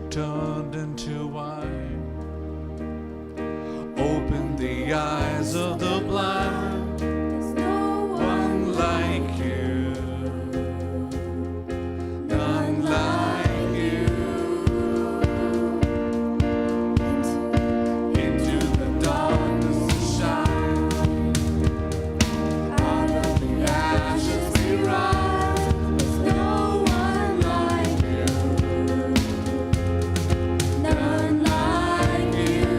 turned into wine. Open the eyes of the blind. There's no one like you, none like you. Into the darkness to shine. Out of the ashes we rise. There's no one like you, none like you.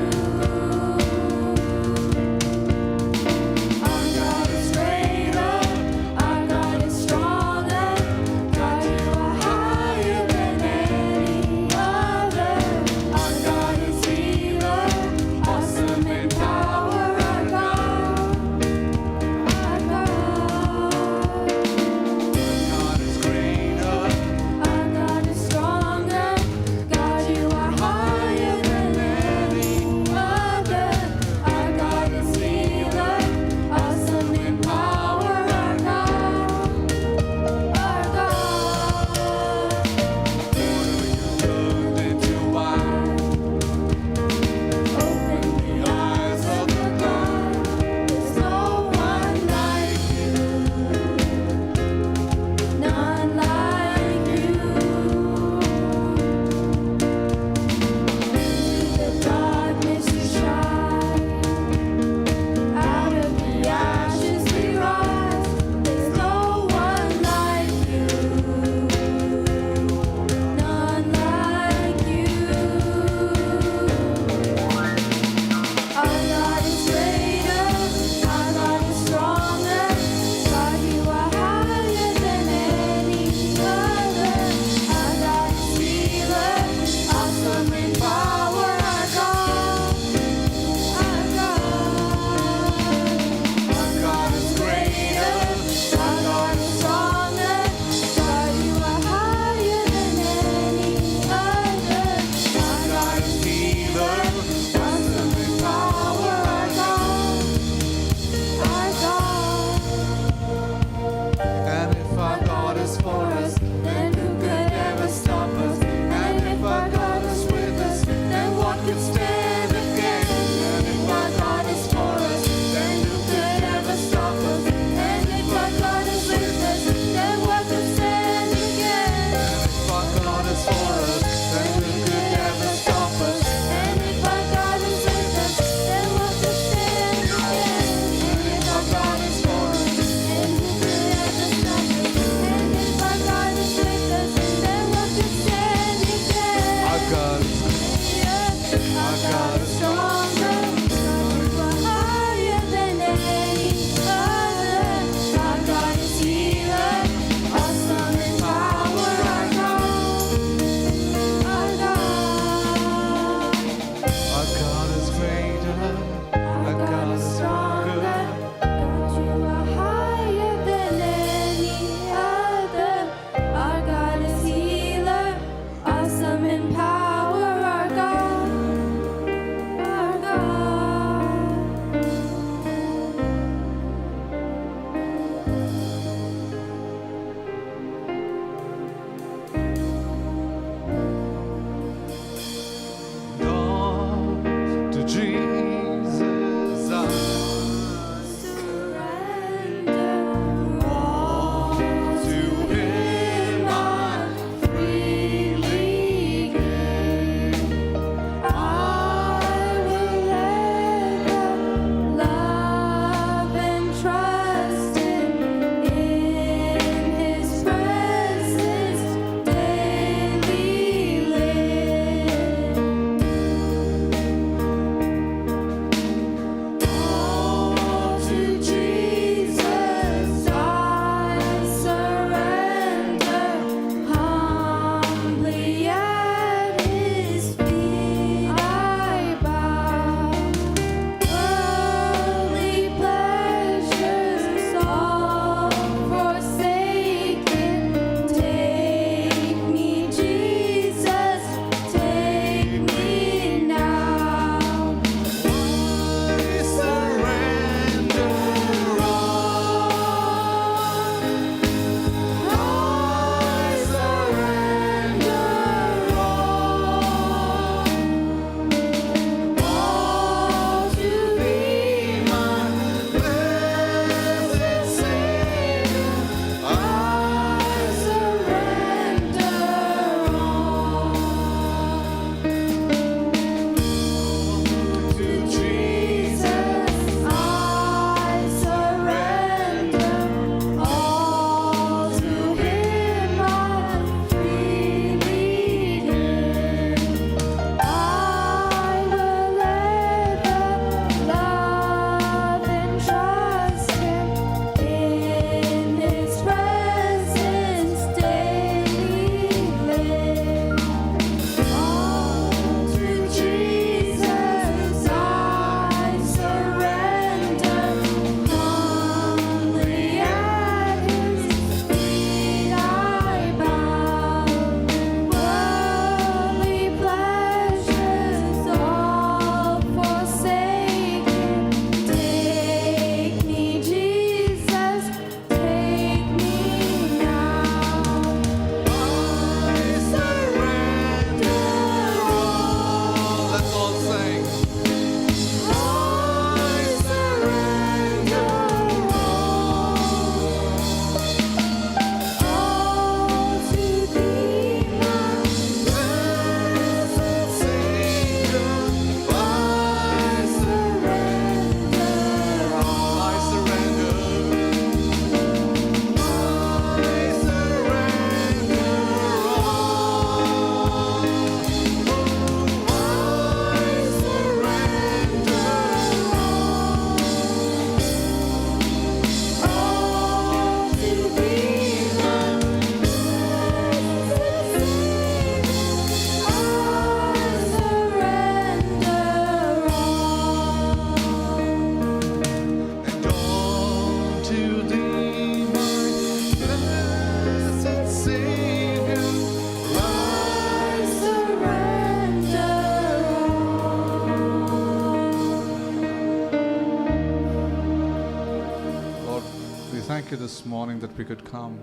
you this morning that we could come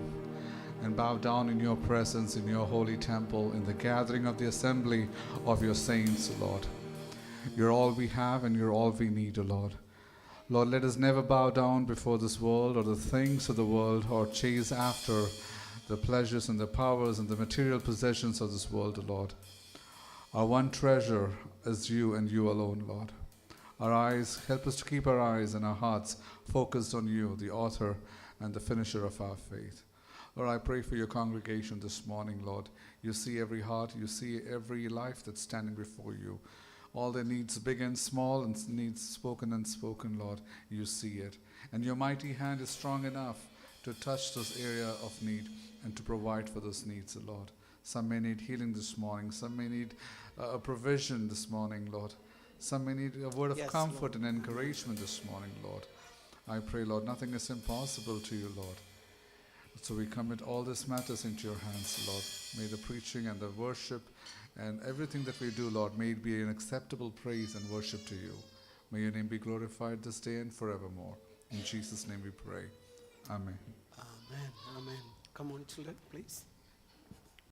and bow down in your presence, in your holy temple, in the gathering of the assembly of your saints, Lord. You're all we have and you're all we need, O Lord. Lord, let us never bow down before this world or the things of the world or chase after the pleasures and the powers and the material possessions of this world, O Lord. Our one treasure is you and you alone, Lord. Our eyes, help us to keep our eyes and our hearts focused on you, the author and the finisher of our faith. Lord, I pray for your congregation this morning, Lord. You see every heart, you see every life that's standing before you. All their needs, big and small, and needs spoken and unspoken, Lord, you see it. And your mighty hand is strong enough to touch this area of need and to provide for those needs, Lord. Some may need healing this morning. Some may need a provision this morning, Lord. Some may need a word of comfort and encouragement this morning, Lord. I pray, Lord, nothing is impossible to you, Lord. So we commit all these matters into your hands, Lord. May the preaching and the worship and everything that we do, Lord, may it be an acceptable praise and worship to you. May your name be glorified this day and forevermore. In Jesus' name we pray. Amen. Amen. Amen. Come on, children, please.